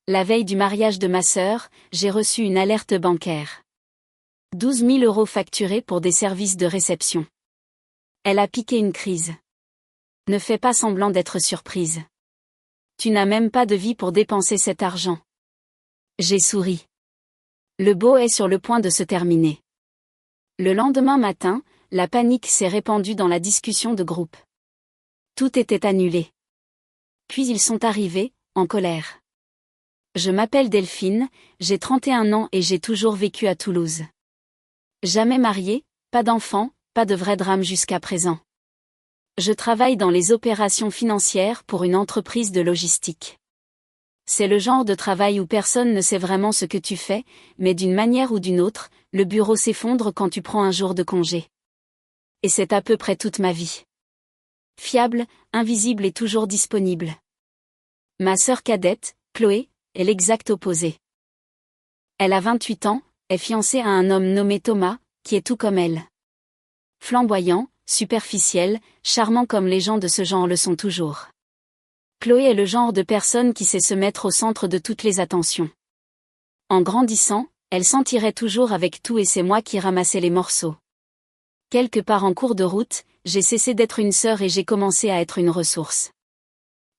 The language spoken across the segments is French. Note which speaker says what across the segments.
Speaker 1: La veille du mariage de ma sœur, j'ai reçu une alerte bancaire. 12 000 € facturés pour des services de réception. Elle a piqué une crise. Ne fais pas semblant d'être surprise. Tu n'as même pas de vie pour dépenser cet argent. J'ai souri. Le beau est sur le point de se terminer. Le lendemain matin, la panique s'est répandue dans la discussion de groupe. Tout était annulé. Puis ils sont arrivés, en colère. Je m'appelle Delphine, j'ai 31 ans et j'ai toujours vécu à Toulouse. Jamais mariée, pas d'enfant, pas de vrai drame jusqu'à présent. Je travaille dans les opérations financières pour une entreprise de logistique. C'est le genre de travail où personne ne sait vraiment ce que tu fais, mais d'une manière ou d'une autre, le bureau s'effondre quand tu prends un jour de congé. Et c'est à peu près toute ma vie. Fiable, invisible et toujours disponible. Ma sœur cadette, Chloé, est l'exact opposé. Elle a 28 ans, est fiancée à un homme nommé Thomas, qui est tout comme elle. Flamboyant, superficiel, charmant comme les gens de ce genre le sont toujours. Chloé est le genre de personne qui sait se mettre au centre de toutes les attentions. En grandissant, elle s'en tirait toujours avec tout et c'est moi qui ramassais les morceaux. Quelque part en cours de route, j'ai cessé d'être une sœur et j'ai commencé à être une ressource.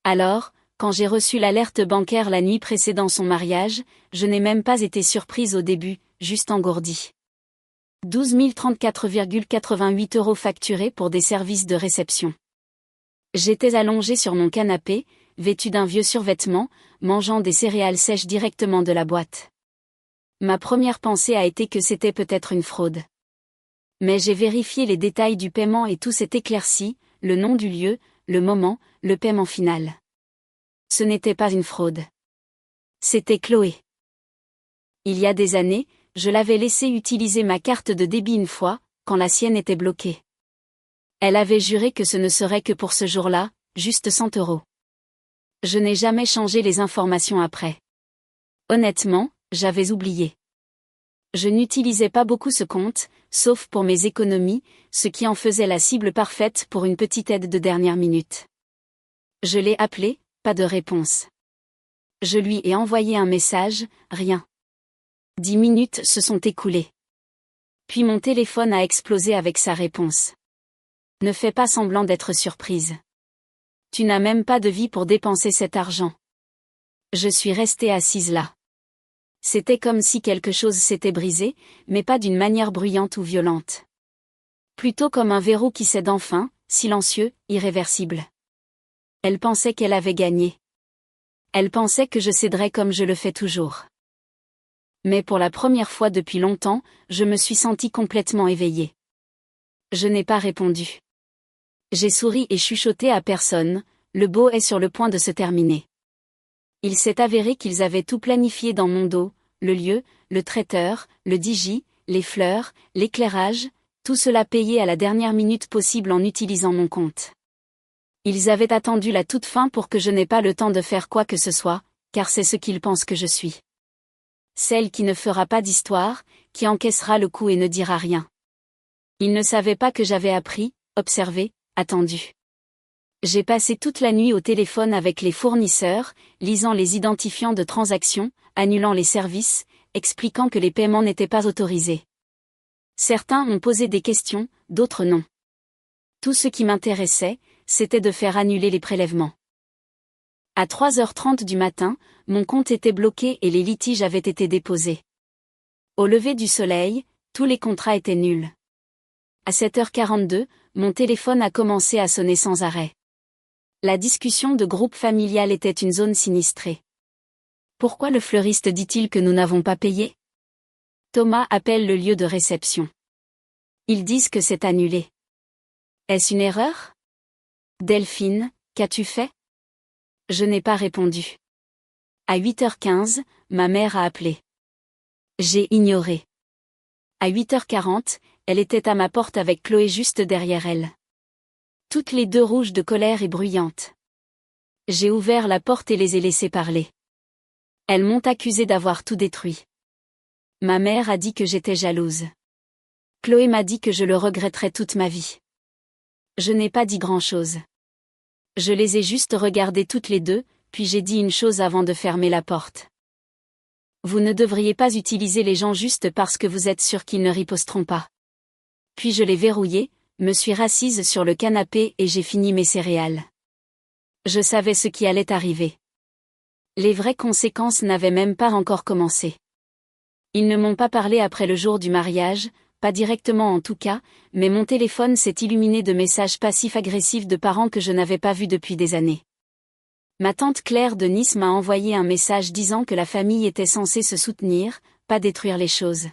Speaker 1: Alors, quand j'ai reçu l'alerte bancaire la nuit précédant son mariage, je n'ai même pas été surprise au début, juste engourdie. 12 034,88 € facturés pour des services de réception. J'étais allongée sur mon canapé, vêtue d'un vieux survêtement, mangeant des céréales sèches directement de la boîte. Ma première pensée a été que c'était peut-être une fraude. Mais j'ai vérifié les détails du paiement et tout s'est éclairci, le nom du lieu, le moment, le paiement final. Ce n'était pas une fraude. C'était Chloé. Il y a des années, je l'avais laissé utiliser ma carte de débit une fois, quand la sienne était bloquée. Elle avait juré que ce ne serait que pour ce jour-là, juste 100 €. Je n'ai jamais changé les informations après. Honnêtement, j'avais oublié. Je n'utilisais pas beaucoup ce compte, sauf pour mes économies, ce qui en faisait la cible parfaite pour une petite aide de dernière minute. Je l'ai appelé, pas de réponse. Je lui ai envoyé un message, rien. 10 minutes se sont écoulées. Puis mon téléphone a explosé avec sa réponse. Ne fais pas semblant d'être surprise. Tu n'as même pas de vie pour dépenser cet argent. Je suis restée assise là. C'était comme si quelque chose s'était brisé, mais pas d'une manière bruyante ou violente. Plutôt comme un verrou qui cède enfin, silencieux, irréversible. Elle pensait qu'elle avait gagné. Elle pensait que je céderais comme je le fais toujours. Mais pour la première fois depuis longtemps, je me suis sentie complètement éveillée. Je n'ai pas répondu. J'ai souri et chuchoté à personne, le beau est sur le point de se terminer. Il s'est avéré qu'ils avaient tout planifié dans mon dos, le lieu, le traiteur, le DJ, les fleurs, l'éclairage, tout cela payé à la dernière minute possible en utilisant mon compte. Ils avaient attendu la toute fin pour que je n'ai pas le temps de faire quoi que ce soit, car c'est ce qu'ils pensent que je suis. Celle qui ne fera pas d'histoire, qui encaissera le coup et ne dira rien. Ils ne savaient pas que j'avais appris, observé, attendu. J'ai passé toute la nuit au téléphone avec les fournisseurs, lisant les identifiants de transactions, annulant les services, expliquant que les paiements n'étaient pas autorisés. Certains ont posé des questions, d'autres non. Tout ce qui m'intéressait, c'était de faire annuler les prélèvements. À 3h30 du matin, mon compte était bloqué et les litiges avaient été déposés. Au lever du soleil, tous les contrats étaient nuls. À 7h42, mon téléphone a commencé à sonner sans arrêt. La discussion de groupe familial était une zone sinistrée. Pourquoi le fleuriste dit-il que nous n'avons pas payé? Thomas appelle le lieu de réception. Ils disent que c'est annulé. Est-ce une erreur? Delphine, qu'as-tu fait? Je n'ai pas répondu. À 8h15, ma mère a appelé. J'ai ignoré. À 8h40, elle était à ma porte avec Chloé juste derrière elle. Toutes les deux rouges de colère et bruyantes. J'ai ouvert la porte et les ai laissées parler. Elles m'ont accusée d'avoir tout détruit. Ma mère a dit que j'étais jalouse. Chloé m'a dit que je le regretterais toute ma vie. Je n'ai pas dit grand-chose. Je les ai juste regardées toutes les deux, puis j'ai dit une chose avant de fermer la porte. Vous ne devriez pas utiliser les gens juste parce que vous êtes sûr qu'ils ne riposteront pas. Puis je l'ai verrouillé, me suis rassise sur le canapé et j'ai fini mes céréales. Je savais ce qui allait arriver. Les vraies conséquences n'avaient même pas encore commencé. Ils ne m'ont pas parlé après le jour du mariage, pas directement en tout cas, mais mon téléphone s'est illuminé de messages passifs-agressifs de parents que je n'avais pas vus depuis des années. Ma tante Claire de Nice m'a envoyé un message disant que la famille était censée se soutenir, pas détruire les choses.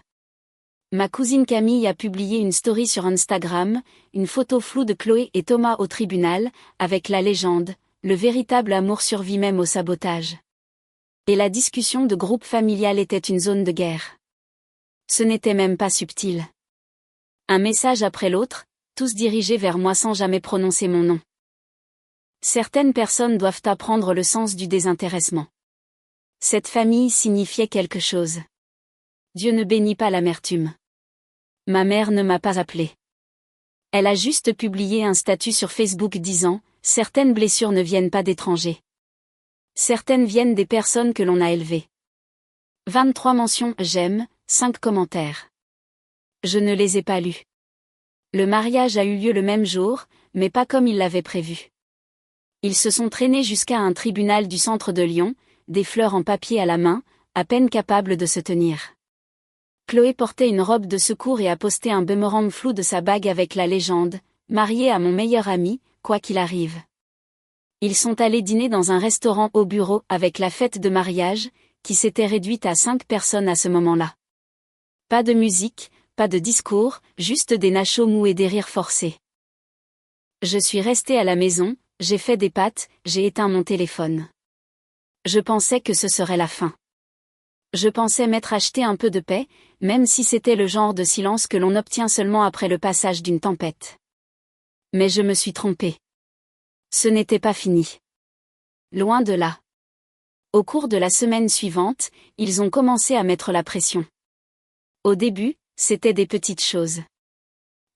Speaker 1: Ma cousine Camille a publié une story sur Instagram, une photo floue de Chloé et Thomas au tribunal, avec la légende, le véritable amour survit même au sabotage. Et la discussion de groupe familial était une zone de guerre. Ce n'était même pas subtil. Un message après l'autre, tous dirigés vers moi sans jamais prononcer mon nom. Certaines personnes doivent apprendre le sens du désintéressement. Cette famille signifiait quelque chose. Dieu ne bénit pas l'amertume. Ma mère ne m'a pas appelé. Elle a juste publié un statut sur Facebook disant « Certaines blessures ne viennent pas d'étrangers. Certaines viennent des personnes que l'on a élevées. » 23 mentions « J'aime », 5 commentaires. Je ne les ai pas lus. Le mariage a eu lieu le même jour, mais pas comme ils l'avaient prévu. Ils se sont traînés jusqu'à un tribunal du centre de Lyon, des fleurs en papier à la main, à peine capables de se tenir. Chloé portait une robe de secours et a posté un boomerang flou de sa bague avec la légende « Mariée à mon meilleur ami, quoi qu'il arrive ». Ils sont allés dîner dans un restaurant au bureau avec la fête de mariage, qui s'était réduite à 5 personnes à ce moment-là. Pas de musique, pas de discours, juste des nachos mous et des rires forcés. Je suis restée à la maison, j'ai fait des pâtes, j'ai éteint mon téléphone. Je pensais que ce serait la fin. Je pensais m'être acheté un peu de paix, même si c'était le genre de silence que l'on obtient seulement après le passage d'une tempête. Mais je me suis trompée. Ce n'était pas fini. Loin de là. Au cours de la semaine suivante, ils ont commencé à mettre la pression. Au début, c'était des petites choses.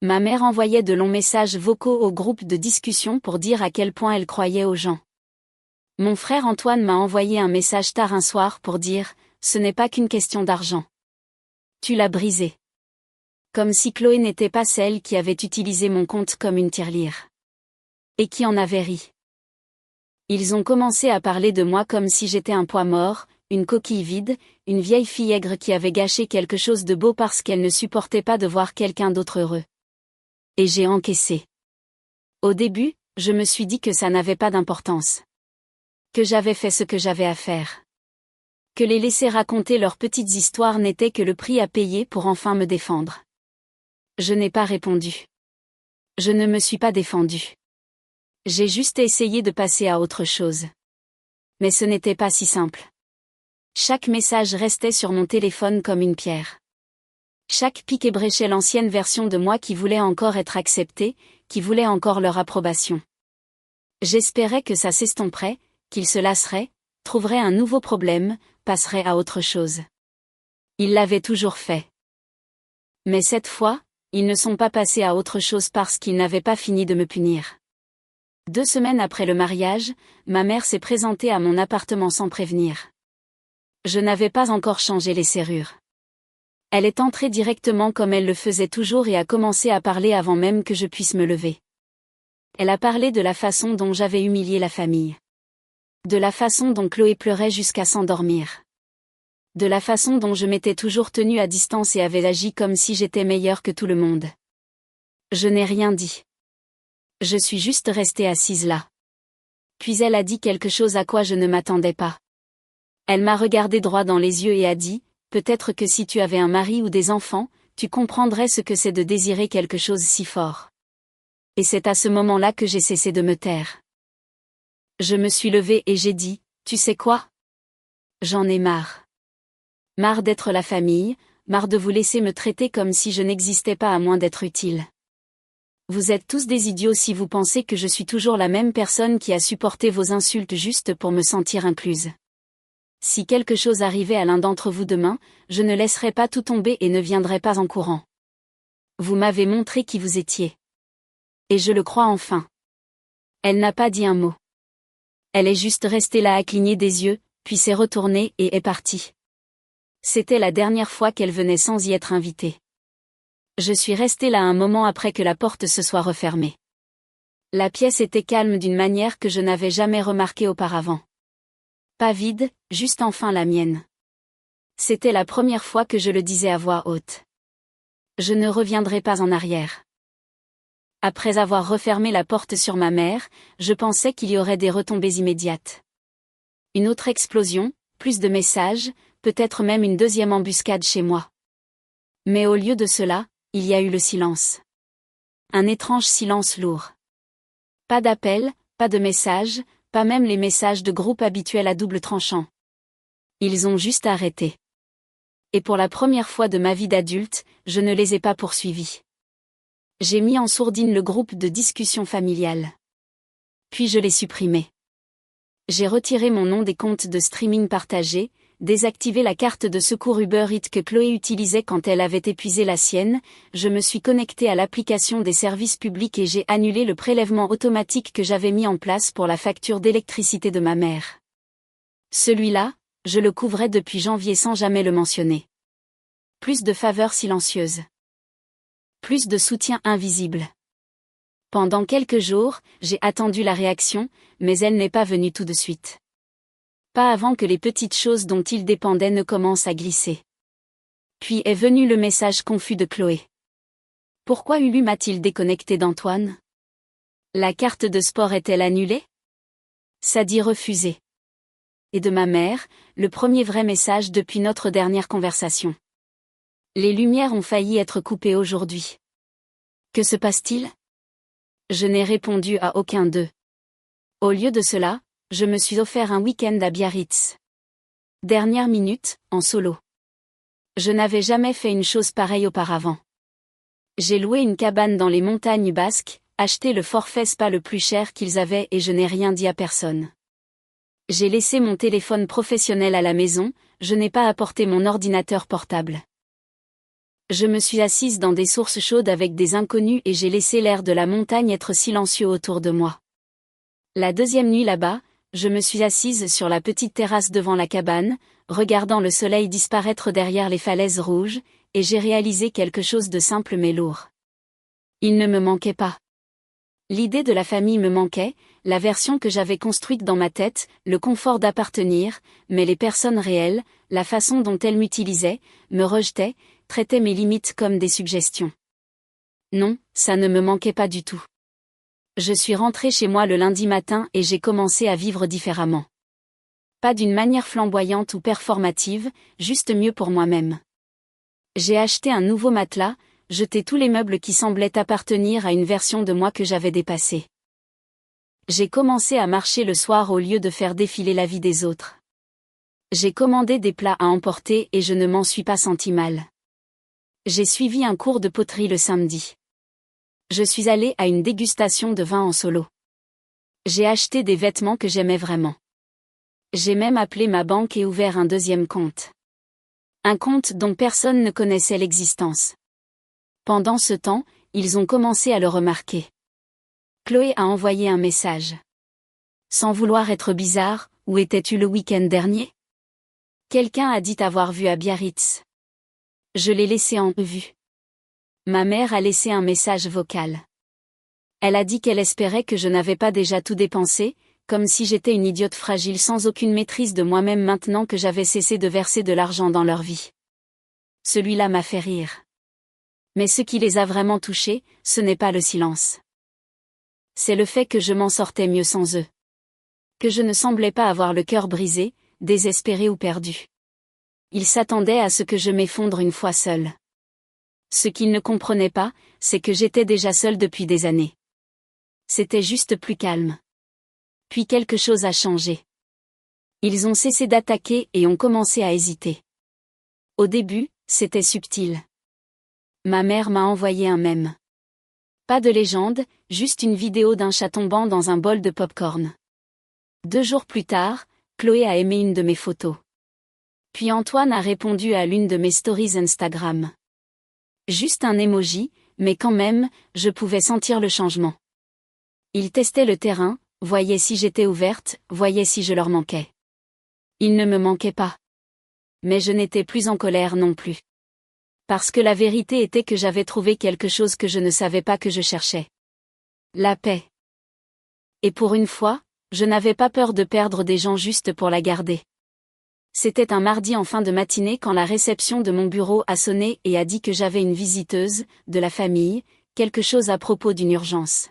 Speaker 1: Ma mère envoyait de longs messages vocaux au groupe de discussion pour dire à quel point elle croyait aux gens. Mon frère Antoine m'a envoyé un message tard un soir pour dire « Ce n'est pas qu'une question d'argent. Tu l'as brisé. » Comme si Chloé n'était pas celle qui avait utilisé mon compte comme une tirelire. Et qui en avait ri. Ils ont commencé à parler de moi comme si j'étais un poids mort, une coquille vide, une vieille fille aigre qui avait gâché quelque chose de beau parce qu'elle ne supportait pas de voir quelqu'un d'autre heureux. Et j'ai encaissé. Au début, je me suis dit que ça n'avait pas d'importance. Que j'avais fait ce que j'avais à faire. Que les laisser raconter leurs petites histoires n'était que le prix à payer pour enfin me défendre. Je n'ai pas répondu. Je ne me suis pas défendue. J'ai juste essayé de passer à autre chose. Mais ce n'était pas si simple. Chaque message restait sur mon téléphone comme une pierre. Chaque pic ébréchait l'ancienne version de moi qui voulait encore être acceptée, qui voulait encore leur approbation. J'espérais que ça s'estomperait, qu'ils se lasseraient, trouveraient un nouveau problème, passeraient à autre chose. Ils l'avaient toujours fait. Mais cette fois, ils ne sont pas passés à autre chose parce qu'ils n'avaient pas fini de me punir. 2 semaines après le mariage, ma mère s'est présentée à mon appartement sans prévenir. Je n'avais pas encore changé les serrures. Elle est entrée directement comme elle le faisait toujours et a commencé à parler avant même que je puisse me lever. Elle a parlé de la façon dont j'avais humilié la famille. De la façon dont Chloé pleurait jusqu'à s'endormir. De la façon dont je m'étais toujours tenue à distance et avais agi comme si j'étais meilleure que tout le monde. Je n'ai rien dit. Je suis juste restée assise là. Puis elle a dit quelque chose à quoi je ne m'attendais pas. Elle m'a regardé droit dans les yeux et a dit, « Peut-être que si tu avais un mari ou des enfants, tu comprendrais ce que c'est de désirer quelque chose si fort. » Et c'est à ce moment-là que j'ai cessé de me taire. Je me suis levée et j'ai dit, « Tu sais quoi ? J'en ai marre. Marre d'être la famille, marre de vous laisser me traiter comme si je n'existais pas à moins d'être utile. Vous êtes tous des idiots si vous pensez que je suis toujours la même personne qui a supporté vos insultes juste pour me sentir incluse. Si quelque chose arrivait à l'un d'entre vous demain, je ne laisserai pas tout tomber et ne viendrai pas en courant. Vous m'avez montré qui vous étiez. Et je le crois enfin. » Elle n'a pas dit un mot. Elle est juste restée là à cligner des yeux, puis s'est retournée et est partie. C'était la dernière fois qu'elle venait sans y être invitée. Je suis restée là un moment après que la porte se soit refermée. La pièce était calme d'une manière que je n'avais jamais remarquée auparavant. Pas vide, juste enfin la mienne. C'était la première fois que je le disais à voix haute. Je ne reviendrai pas en arrière. Après avoir refermé la porte sur ma mère, je pensais qu'il y aurait des retombées immédiates. Une autre explosion, plus de messages, peut-être même une deuxième embuscade chez moi. Mais au lieu de cela, il y a eu le silence. Un étrange silence lourd. Pas d'appel, pas de messages, pas même les messages de groupe habituels à double tranchant. Ils ont juste arrêté. Et pour la première fois de ma vie d'adulte, je ne les ai pas poursuivis. J'ai mis en sourdine le groupe de discussion familiale. Puis je l'ai supprimé. J'ai retiré mon nom des comptes de streaming partagés, désactivé la carte de secours Uber Eats que Chloé utilisait quand elle avait épuisé la sienne, je me suis connecté à l'application des services publics et j'ai annulé le prélèvement automatique que j'avais mis en place pour la facture d'électricité de ma mère. Celui-là, je le couvrais depuis janvier sans jamais le mentionner. Plus de faveurs silencieuses. Plus de soutien invisible. Pendant quelques jours, j'ai attendu la réaction, mais elle n'est pas venue tout de suite. Pas avant que les petites choses dont il dépendait ne commencent à glisser. Puis est venu le message confus de Chloé. Pourquoi Ulu m'a-t-il déconnecté d'Antoine? La carte de sport est-elle annulée? Ça dit refusé. Et de ma mère, le premier vrai message depuis notre dernière conversation. Les lumières ont failli être coupées aujourd'hui. Que se passe-t-il? Je n'ai répondu à aucun d'eux. Au lieu de cela, je me suis offert un week-end à Biarritz. Dernière minute, en solo. Je n'avais jamais fait une chose pareille auparavant. J'ai loué une cabane dans les montagnes basques, acheté le forfait spa le plus cher qu'ils avaient et je n'ai rien dit à personne. J'ai laissé mon téléphone professionnel à la maison, je n'ai pas apporté mon ordinateur portable. Je me suis assise dans des sources chaudes avec des inconnus et j'ai laissé l'air de la montagne être silencieux autour de moi. La deuxième nuit là-bas, je me suis assise sur la petite terrasse devant la cabane, regardant le soleil disparaître derrière les falaises rouges, et j'ai réalisé quelque chose de simple mais lourd. Il ne me manquait pas. L'idée de la famille me manquait, la version que j'avais construite dans ma tête, le confort d'appartenir, mais les personnes réelles, la façon dont elles m'utilisaient, me rejetaient, traitaient mes limites comme des suggestions. Non, ça ne me manquait pas du tout. Je suis rentrée chez moi le lundi matin et j'ai commencé à vivre différemment. Pas d'une manière flamboyante ou performative, juste mieux pour moi-même. J'ai acheté un nouveau matelas, jeté tous les meubles qui semblaient appartenir à une version de moi que j'avais dépassée. J'ai commencé à marcher le soir au lieu de faire défiler la vie des autres. J'ai commandé des plats à emporter et je ne m'en suis pas senti mal. J'ai suivi un cours de poterie le samedi. Je suis allée à une dégustation de vin en solo. J'ai acheté des vêtements que j'aimais vraiment. J'ai même appelé ma banque et ouvert un deuxième compte. Un compte dont personne ne connaissait l'existence. Pendant ce temps, ils ont commencé à le remarquer. Chloé a envoyé un message. Sans vouloir être bizarre, où étais-tu le week-end dernier? Quelqu'un a dit t'avoir vu à Biarritz. Je l'ai laissé en vue. Ma mère a laissé un message vocal. Elle a dit qu'elle espérait que je n'avais pas déjà tout dépensé, comme si j'étais une idiote fragile sans aucune maîtrise de moi-même maintenant que j'avais cessé de verser de l'argent dans leur vie. Celui-là m'a fait rire. Mais ce qui les a vraiment touchés, ce n'est pas le silence. C'est le fait que je m'en sortais mieux sans eux. Que je ne semblais pas avoir le cœur brisé, désespéré ou perdu. Ils s'attendaient à ce que je m'effondre une fois seule. Ce qu'ils ne comprenaient pas, c'est que j'étais déjà seule depuis des années. C'était juste plus calme. Puis quelque chose a changé. Ils ont cessé d'attaquer et ont commencé à hésiter. Au début, c'était subtil. Ma mère m'a envoyé un mème. Pas de légende, juste une vidéo d'un chat tombant dans un bol de pop-corn. 2 jours plus tard, Chloé a aimé une de mes photos. Puis Antoine a répondu à l'une de mes stories Instagram. Juste un emoji, mais quand même, je pouvais sentir le changement. Ils testaient le terrain, voyaient si j'étais ouverte, voyaient si je leur manquais. Ils ne me manquaient pas. Mais je n'étais plus en colère non plus. Parce que la vérité était que j'avais trouvé quelque chose que je ne savais pas que je cherchais. La paix. Et pour une fois, je n'avais pas peur de perdre des gens juste pour la garder. C'était un mardi en fin de matinée quand la réception de mon bureau a sonné et a dit que j'avais une visiteuse, de la famille, quelque chose à propos d'une urgence.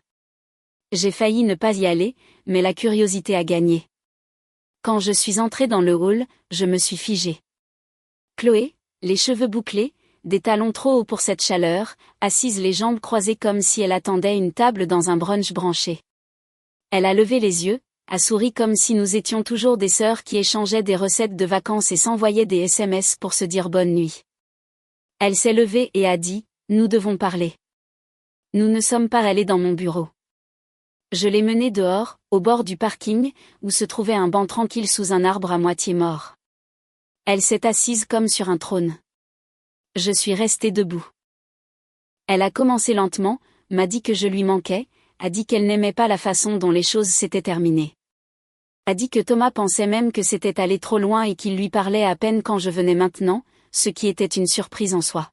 Speaker 1: J'ai failli ne pas y aller, mais la curiosité a gagné. Quand je suis entrée dans le hall, je me suis figée. Chloé, les cheveux bouclés, des talons trop hauts pour cette chaleur, assise les jambes croisées comme si elle attendait une table dans un brunch branché. Elle a levé les yeux, a souri comme si nous étions toujours des sœurs qui échangeaient des recettes de vacances et s'envoyaient des SMS pour se dire bonne nuit. Elle s'est levée et a dit, « Nous devons parler. » Nous ne sommes pas allés dans mon bureau. Je l'ai menée dehors, au bord du parking, où se trouvait un banc tranquille sous un arbre à moitié mort. Elle s'est assise comme sur un trône. Je suis restée debout. Elle a commencé lentement, m'a dit que je lui manquais, a dit qu'elle n'aimait pas la façon dont les choses s'étaient terminées. A dit que Thomas pensait même que c'était allé trop loin et qu'il lui parlait à peine quand je venais maintenant, ce qui était une surprise en soi.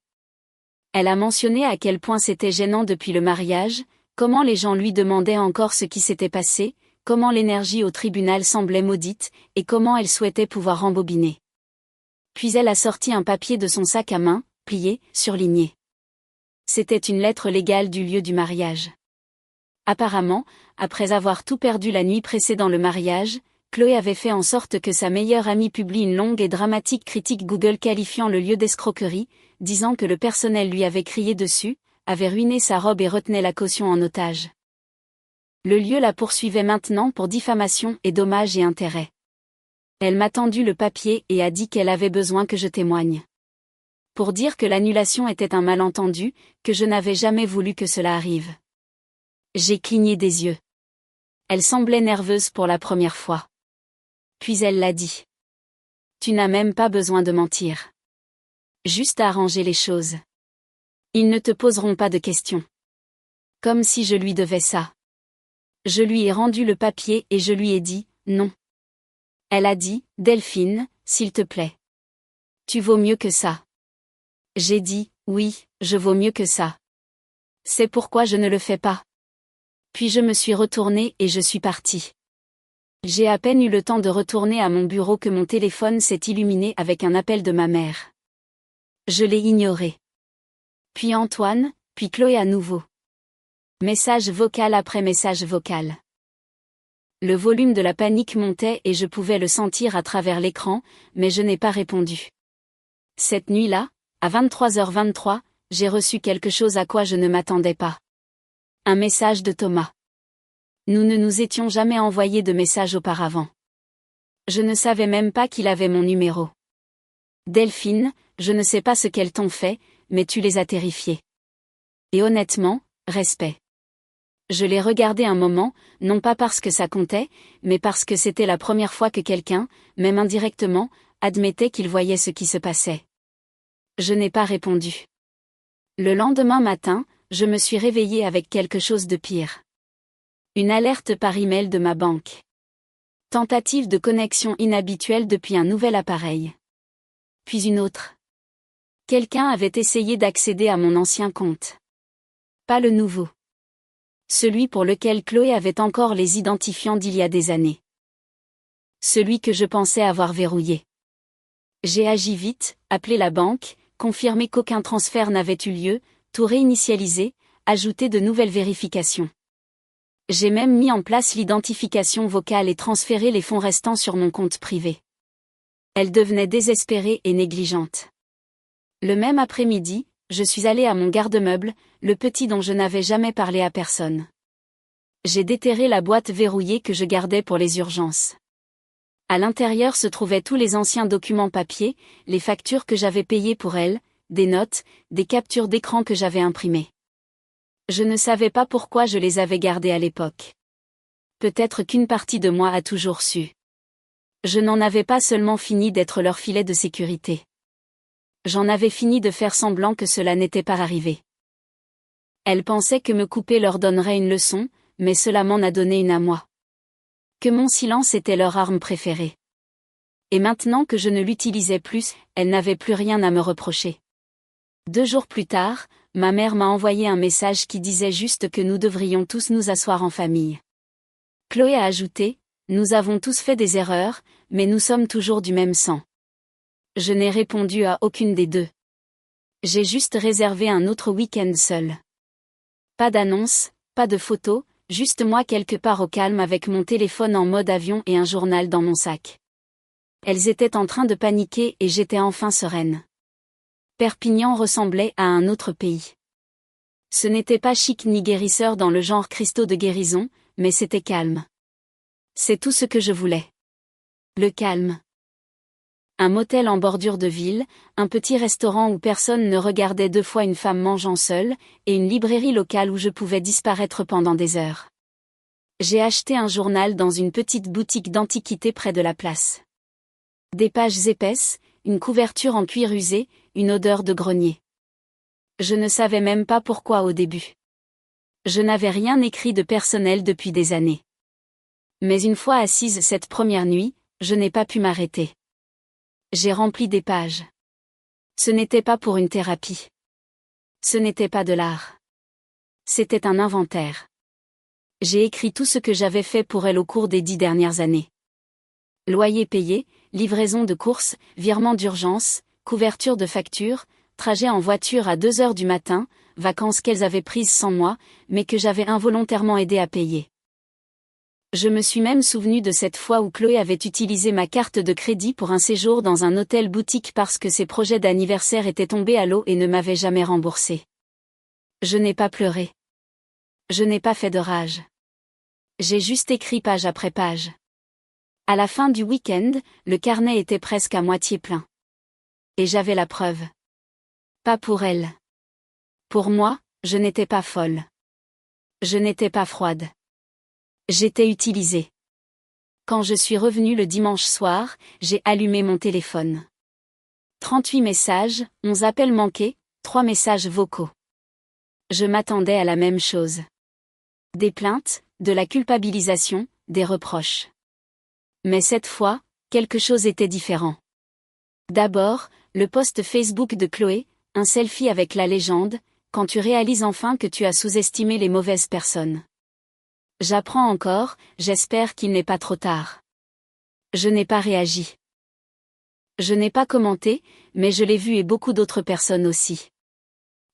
Speaker 1: Elle a mentionné à quel point c'était gênant depuis le mariage, comment les gens lui demandaient encore ce qui s'était passé, comment l'énergie au tribunal semblait maudite, et comment elle souhaitait pouvoir rembobiner. Puis elle a sorti un papier de son sac à main, plié, surligné. C'était une lettre légale du lieu du mariage. Apparemment, après avoir tout perdu la nuit précédant le mariage, Chloé avait fait en sorte que sa meilleure amie publie une longue et dramatique critique Google qualifiant le lieu d'escroquerie, disant que le personnel lui avait crié dessus, avait ruiné sa robe et retenait la caution en otage. Le lieu la poursuivait maintenant pour diffamation et dommages et intérêts. Elle m'a tendu le papier et a dit qu'elle avait besoin que je témoigne. Pour dire que l'annulation était un malentendu, que je n'avais jamais voulu que cela arrive. J'ai cligné des yeux. Elle semblait nerveuse pour la première fois. Puis elle l'a dit. Tu n'as même pas besoin de mentir. Juste à arranger les choses. Ils ne te poseront pas de questions. Comme si je lui devais ça. Je lui ai rendu le papier et je lui ai dit, non. Elle a dit, Delphine, s'il te plaît. Tu vaux mieux que ça. J'ai dit, oui, je vaux mieux que ça. C'est pourquoi je ne le fais pas. Puis je me suis retournée et je suis partie. J'ai à peine eu le temps de retourner à mon bureau que mon téléphone s'est illuminé avec un appel de ma mère. Je l'ai ignoré. Puis Antoine, puis Chloé à nouveau. Message vocal après message vocal. Le volume de la panique montait et je pouvais le sentir à travers l'écran, mais je n'ai pas répondu. Cette nuit-là, à 23h23, j'ai reçu quelque chose à quoi je ne m'attendais pas. Un message de Thomas. Nous ne nous étions jamais envoyé de message auparavant. Je ne savais même pas qu'il avait mon numéro. Delphine, je ne sais pas ce qu'elles t'ont fait, mais tu les as terrifiés. Et honnêtement, respect. Je l'ai regardé un moment, non pas parce que ça comptait, mais parce que c'était la première fois que quelqu'un, même indirectement, admettait qu'il voyait ce qui se passait. Je n'ai pas répondu. Le lendemain matin, je me suis réveillée avec quelque chose de pire. Une alerte par email de ma banque. Tentative de connexion inhabituelle depuis un nouvel appareil. Puis une autre. Quelqu'un avait essayé d'accéder à mon ancien compte. Pas le nouveau. Celui pour lequel Chloé avait encore les identifiants d'il y a des années. Celui que je pensais avoir verrouillé. J'ai agi vite, appelé la banque, confirmé qu'aucun transfert n'avait eu lieu, tout réinitialisé, ajouté de nouvelles vérifications. J'ai même mis en place l'identification vocale et transféré les fonds restants sur mon compte privé. Elle devenait désespérée et négligente. Le même après-midi, je suis allée à mon garde-meuble, le petit dont je n'avais jamais parlé à personne. J'ai déterré la boîte verrouillée que je gardais pour les urgences. À l'intérieur se trouvaient tous les anciens documents papier, les factures que j'avais payées pour elle, des notes, des captures d'écran que j'avais imprimées. Je ne savais pas pourquoi je les avais gardées à l'époque. Peut-être qu'une partie de moi a toujours su. Je n'en avais pas seulement fini d'être leur filet de sécurité. J'en avais fini de faire semblant que cela n'était pas arrivé. Elles pensaient que me couper leur donnerait une leçon, mais cela m'en a donné une à moi. Que mon silence était leur arme préférée. Et maintenant que je ne l'utilisais plus, elle n'avait plus rien à me reprocher. 2 jours plus tard, ma mère m'a envoyé un message qui disait juste que nous devrions tous nous asseoir en famille. Chloé a ajouté, « Nous avons tous fait des erreurs, mais nous sommes toujours du même sang. » Je n'ai répondu à aucune des deux. J'ai juste réservé un autre week-end seul. Pas d'annonce, pas de photos, juste moi quelque part au calme avec mon téléphone en mode avion et un journal dans mon sac. Elles étaient en train de paniquer et j'étais enfin sereine. Perpignan ressemblait à un autre pays. Ce n'était pas chic ni guérisseur dans le genre cristaux de guérison, mais c'était calme. C'est tout ce que je voulais. Le calme. Un motel en bordure de ville, un petit restaurant où personne ne regardait 2 fois une femme mangeant seule, et une librairie locale où je pouvais disparaître pendant des heures. J'ai acheté un journal dans une petite boutique d'antiquités près de la place. Des pages épaisses, une couverture en cuir usé, une odeur de grenier. Je ne savais même pas pourquoi au début. Je n'avais rien écrit de personnel depuis des années. Mais une fois assise cette première nuit, je n'ai pas pu m'arrêter. J'ai rempli des pages. Ce n'était pas pour une thérapie. Ce n'était pas de l'art. C'était un inventaire. J'ai écrit tout ce que j'avais fait pour elle au cours des 10 dernières années. Loyer payé, livraison de courses, virement d'urgence, couverture de factures, trajet en voiture à 2 heures du matin, vacances qu'elles avaient prises sans moi, mais que j'avais involontairement aidé à payer. Je me suis même souvenu de cette fois où Chloé avait utilisé ma carte de crédit pour un séjour dans un hôtel boutique parce que ses projets d'anniversaire étaient tombés à l'eau et ne m'avaient jamais remboursé. Je n'ai pas pleuré. Je n'ai pas fait de rage. J'ai juste écrit page après page. À la fin du week-end, le carnet était presque à moitié plein. Et j'avais la preuve. Pas pour elle. Pour moi, je n'étais pas folle. Je n'étais pas froide. J'étais utilisée. Quand je suis revenue le dimanche soir, j'ai allumé mon téléphone. 38 messages, 11 appels manqués, 3 messages vocaux. Je m'attendais à la même chose. Des plaintes, de la culpabilisation, des reproches. Mais cette fois, quelque chose était différent. D'abord, le post Facebook de Chloé, un selfie avec la légende, quand tu réalises enfin que tu as sous-estimé les mauvaises personnes. J'apprends encore, j'espère qu'il n'est pas trop tard. Je n'ai pas réagi. Je n'ai pas commenté, mais je l'ai vu et beaucoup d'autres personnes aussi.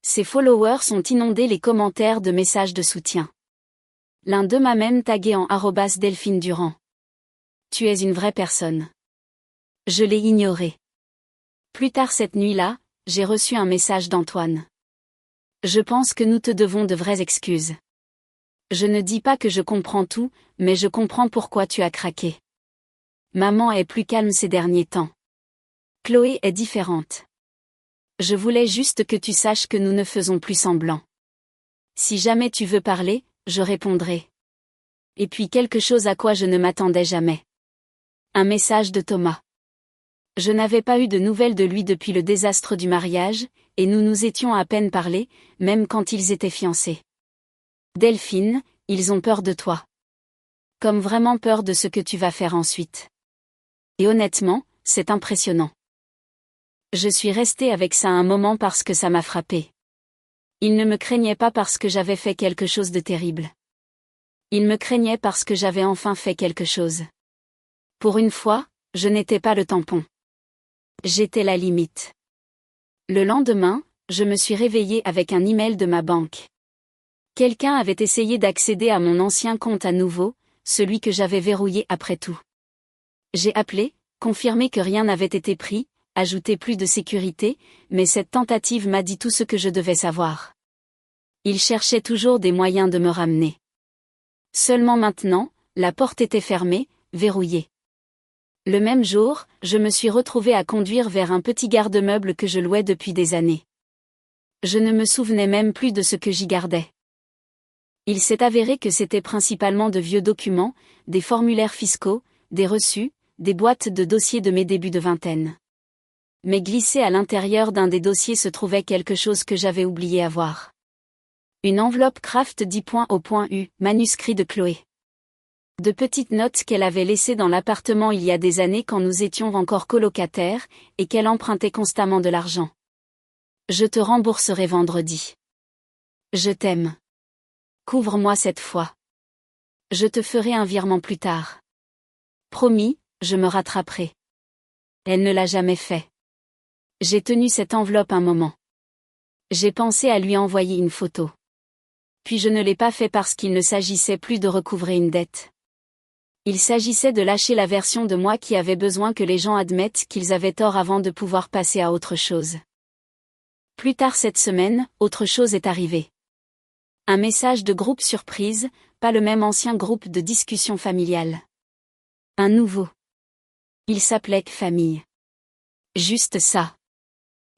Speaker 1: Ses followers ont inondé les commentaires de messages de soutien. L'un d'eux m'a même tagué en @Delphine Durand. Tu es une vraie personne. Je l'ai ignoré. Plus tard cette nuit-là, j'ai reçu un message d'Antoine. Je pense que nous te devons de vraies excuses. Je ne dis pas que je comprends tout, mais je comprends pourquoi tu as craqué. Maman est plus calme ces derniers temps. Chloé est différente. Je voulais juste que tu saches que nous ne faisons plus semblant. Si jamais tu veux parler, je répondrai. Et puis quelque chose à quoi je ne m'attendais jamais. Un message de Thomas. Je n'avais pas eu de nouvelles de lui depuis le désastre du mariage, et nous nous étions à peine parlé, même quand ils étaient fiancés. Delphine, ils ont peur de toi. Comme vraiment peur de ce que tu vas faire ensuite. Et honnêtement, c'est impressionnant. Je suis restée avec ça un moment parce que ça m'a frappée. Ils ne me craignaient pas parce que j'avais fait quelque chose de terrible. Ils me craignaient parce que j'avais enfin fait quelque chose. Pour une fois, je n'étais pas le tampon. J'étais la limite. Le lendemain, je me suis réveillée avec un email de ma banque. Quelqu'un avait essayé d'accéder à mon ancien compte à nouveau, celui que j'avais verrouillé après tout. J'ai appelé, confirmé que rien n'avait été pris, ajouté plus de sécurité, mais cette tentative m'a dit tout ce que je devais savoir. Il cherchait toujours des moyens de me ramener. Seulement maintenant, la porte était fermée, verrouillée. Le même jour, je me suis retrouvée à conduire vers un petit garde-meuble que je louais depuis des années. Je ne me souvenais même plus de ce que j'y gardais. Il s'est avéré que c'était principalement de vieux documents, des formulaires fiscaux, des reçus, des boîtes de dossiers de mes débuts de vingtaine. Mais glissé à l'intérieur d'un des dossiers se trouvait quelque chose que j'avais oublié à voir. Une enveloppe Kraft 10.au.u, manuscrit de Chloé. De petites notes qu'elle avait laissées dans l'appartement il y a des années quand nous étions encore colocataires, et qu'elle empruntait constamment de l'argent. Je te rembourserai vendredi. Je t'aime. Couvre-moi cette fois. Je te ferai un virement plus tard. Promis, je me rattraperai. Elle ne l'a jamais fait. J'ai tenu cette enveloppe un moment. J'ai pensé à lui envoyer une photo. Puis je ne l'ai pas fait parce qu'il ne s'agissait plus de recouvrer une dette. Il s'agissait de lâcher la version de moi qui avait besoin que les gens admettent qu'ils avaient tort avant de pouvoir passer à autre chose. Plus tard cette semaine, autre chose est arrivée. Un message de groupe surprise, pas le même ancien groupe de discussion familiale. Un nouveau. Il s'appelait Famille. Juste ça.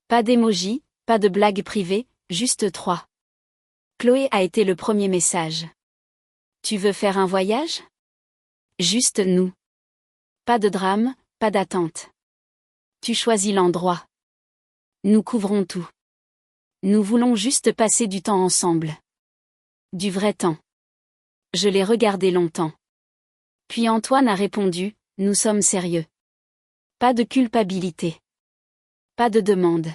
Speaker 1: Pas d'émoji, pas de blague privée, juste 3. Chloé a été le premier message. Tu veux faire un voyage? Juste nous. Pas de drame, pas d'attente. Tu choisis l'endroit. Nous couvrons tout. Nous voulons juste passer du temps ensemble. Du vrai temps. Je l'ai regardé longtemps. Puis Antoine a répondu, nous sommes sérieux. Pas de culpabilité. Pas de demande.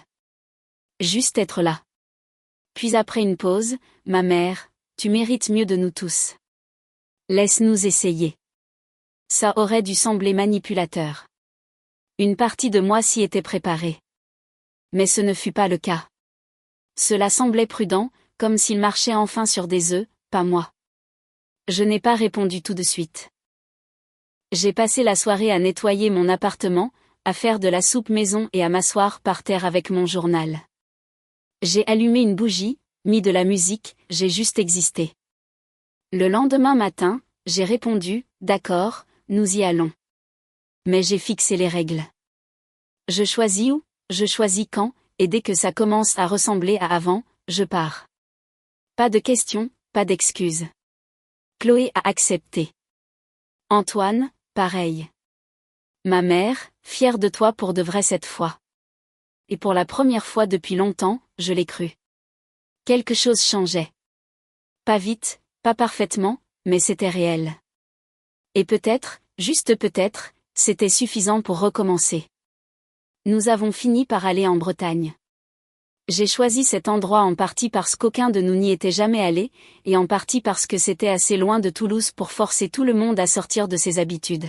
Speaker 1: Juste être là. Puis après une pause, ma mère, tu mérites mieux de nous tous. Laisse-nous essayer. Ça aurait dû sembler manipulateur. Une partie de moi s'y était préparée. Mais ce ne fut pas le cas. Cela semblait prudent, comme s'il marchait enfin sur des œufs, pas moi. Je n'ai pas répondu tout de suite. J'ai passé la soirée à nettoyer mon appartement, à faire de la soupe maison et à m'asseoir par terre avec mon journal. J'ai allumé une bougie, mis de la musique, j'ai juste existé. Le lendemain matin, j'ai répondu, d'accord, nous y allons. Mais j'ai fixé les règles. Je choisis où, je choisis quand, et dès que ça commence à ressembler à avant, je pars. Pas de questions, pas d'excuses. Chloé a accepté. Antoine, pareil. Ma mère, fière de toi pour de vrai cette fois. Et pour la première fois depuis longtemps, je l'ai cru. Quelque chose changeait. Pas vite, pas parfaitement, mais c'était réel. Et peut-être, juste peut-être, c'était suffisant pour recommencer. Nous avons fini par aller en Bretagne. J'ai choisi cet endroit en partie parce qu'aucun de nous n'y était jamais allé, et en partie parce que c'était assez loin de Toulouse pour forcer tout le monde à sortir de ses habitudes.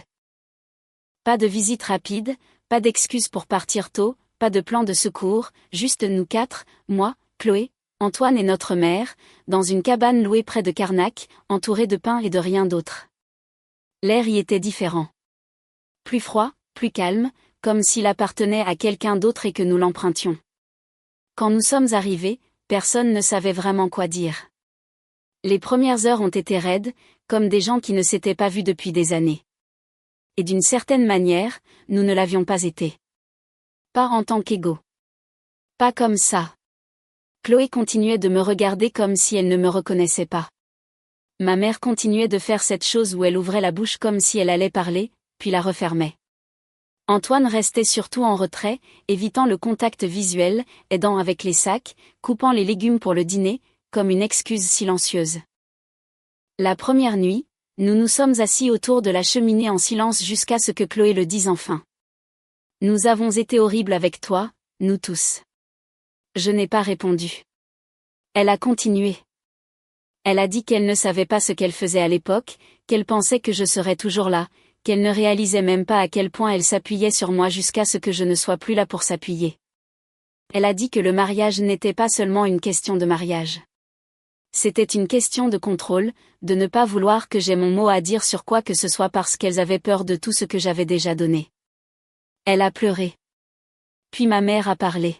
Speaker 1: Pas de visite rapide, pas d'excuses pour partir tôt, pas de plan de secours, juste nous 4, moi, Chloé, Antoine et notre mère, dans une cabane louée près de Carnac, entourée de pins et de rien d'autre. L'air y était différent. Plus froid, plus calme, comme s'il appartenait à quelqu'un d'autre et que nous l'empruntions. Quand nous sommes arrivés, personne ne savait vraiment quoi dire. Les premières heures ont été raides, comme des gens qui ne s'étaient pas vus depuis des années. Et d'une certaine manière, nous ne l'avions pas été. Pas en tant qu'égaux. Pas comme ça. Chloé continuait de me regarder comme si elle ne me reconnaissait pas. Ma mère continuait de faire cette chose où elle ouvrait la bouche comme si elle allait parler, puis la refermait. Antoine restait surtout en retrait, évitant le contact visuel, aidant avec les sacs, coupant les légumes pour le dîner, comme une excuse silencieuse. La première nuit, nous nous sommes assis autour de la cheminée en silence jusqu'à ce que Chloé le dise enfin. Nous avons été horribles avec toi, nous tous. Je n'ai pas répondu. Elle a continué. Elle a dit qu'elle ne savait pas ce qu'elle faisait à l'époque, qu'elle pensait que je serais toujours là, qu'elle ne réalisait même pas à quel point elle s'appuyait sur moi jusqu'à ce que je ne sois plus là pour s'appuyer. Elle a dit que le mariage n'était pas seulement une question de mariage. C'était une question de contrôle, de ne pas vouloir que j'aie mon mot à dire sur quoi que ce soit parce qu'elles avaient peur de tout ce que j'avais déjà donné. Elle a pleuré. Puis ma mère a parlé.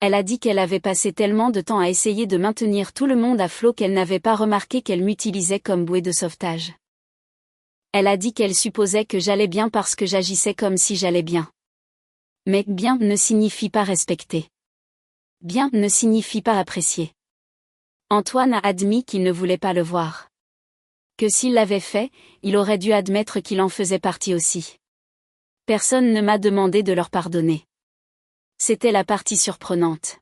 Speaker 1: Elle a dit qu'elle avait passé tellement de temps à essayer de maintenir tout le monde à flot qu'elle n'avait pas remarqué qu'elle m'utilisait comme bouée de sauvetage. Elle a dit qu'elle supposait que j'allais bien parce que j'agissais comme si j'allais bien. Mais bien ne signifie pas respecter. Bien ne signifie pas apprécier. Antoine a admis qu'il ne voulait pas le voir. Que s'il l'avait fait, il aurait dû admettre qu'il en faisait partie aussi. Personne ne m'a demandé de leur pardonner. C'était la partie surprenante.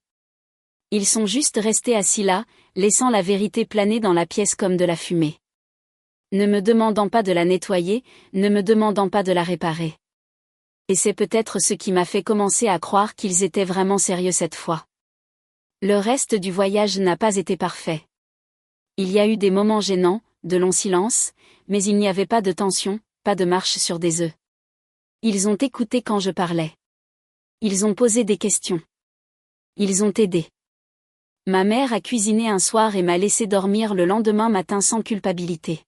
Speaker 1: Ils sont juste restés assis là, laissant la vérité planer dans la pièce comme de la fumée. Ne me demandant pas de la nettoyer, ne me demandant pas de la réparer. Et c'est peut-être ce qui m'a fait commencer à croire qu'ils étaient vraiment sérieux cette fois. Le reste du voyage n'a pas été parfait. Il y a eu des moments gênants, de longs silences, mais il n'y avait pas de tension, pas de marche sur des œufs. Ils ont écouté quand je parlais. Ils ont posé des questions. Ils ont aidé. Ma mère a cuisiné un soir et m'a laissé dormir le lendemain matin sans culpabilité.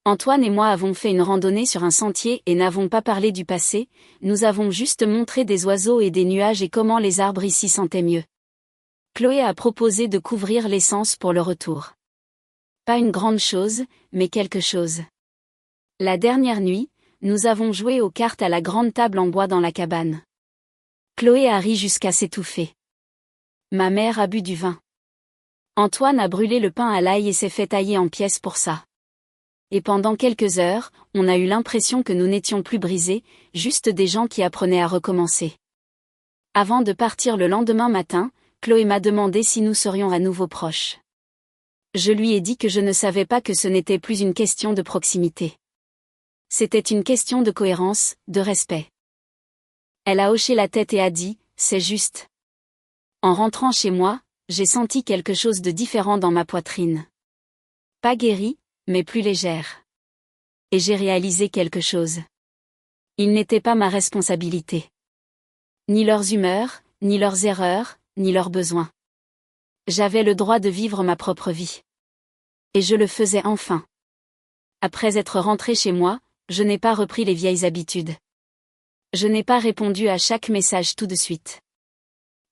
Speaker 1: Antoine et moi avons fait une randonnée sur un sentier et n'avons pas parlé du passé, nous avons juste montré des oiseaux et des nuages et comment les arbres ici sentaient mieux. Chloé a proposé de couvrir l'essence pour le retour. Pas une grande chose, mais quelque chose. La dernière nuit, nous avons joué aux cartes à la grande table en bois dans la cabane. Chloé a ri jusqu'à s'étouffer. Ma mère a bu du vin. Antoine a brûlé le pain à l'ail et s'est fait tailler en pièces pour ça. Et pendant quelques heures, on a eu l'impression que nous n'étions plus brisés, juste des gens qui apprenaient à recommencer. Avant de partir le lendemain matin, Chloé m'a demandé si nous serions à nouveau proches. Je lui ai dit que je ne savais pas que ce n'était plus une question de proximité. C'était une question de cohérence, de respect. Elle a hoché la tête et a dit, c'est juste. En rentrant chez moi, j'ai senti quelque chose de différent dans ma poitrine. Pas guérie, mais plus légère. Et j'ai réalisé quelque chose. Il n'était pas ma responsabilité. Ni leurs humeurs, ni leurs erreurs, ni leurs besoins. J'avais le droit de vivre ma propre vie. Et je le faisais enfin. Après être rentré chez moi, je n'ai pas repris les vieilles habitudes. Je n'ai pas répondu à chaque message tout de suite.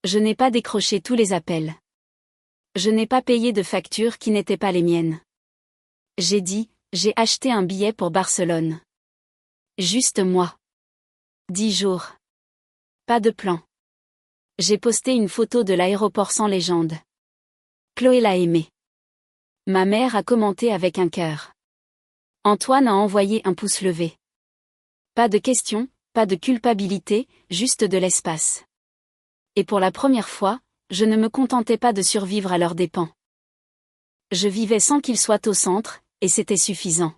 Speaker 1: Je n'ai pas décroché tous les appels. Je n'ai pas payé de factures qui n'étaient pas les miennes. J'ai dit, j'ai acheté un billet pour Barcelone. Juste moi. 10 jours. Pas de plan. J'ai posté une photo de l'aéroport sans légende. Chloé l'a aimé. Ma mère a commenté avec un cœur. Antoine a envoyé un pouce levé. Pas de questions, pas de culpabilité, juste de l'espace. Et pour la première fois, je ne me contentais pas de survivre à leurs dépens. Je vivais sans qu'ils soient au centre, et c'était suffisant.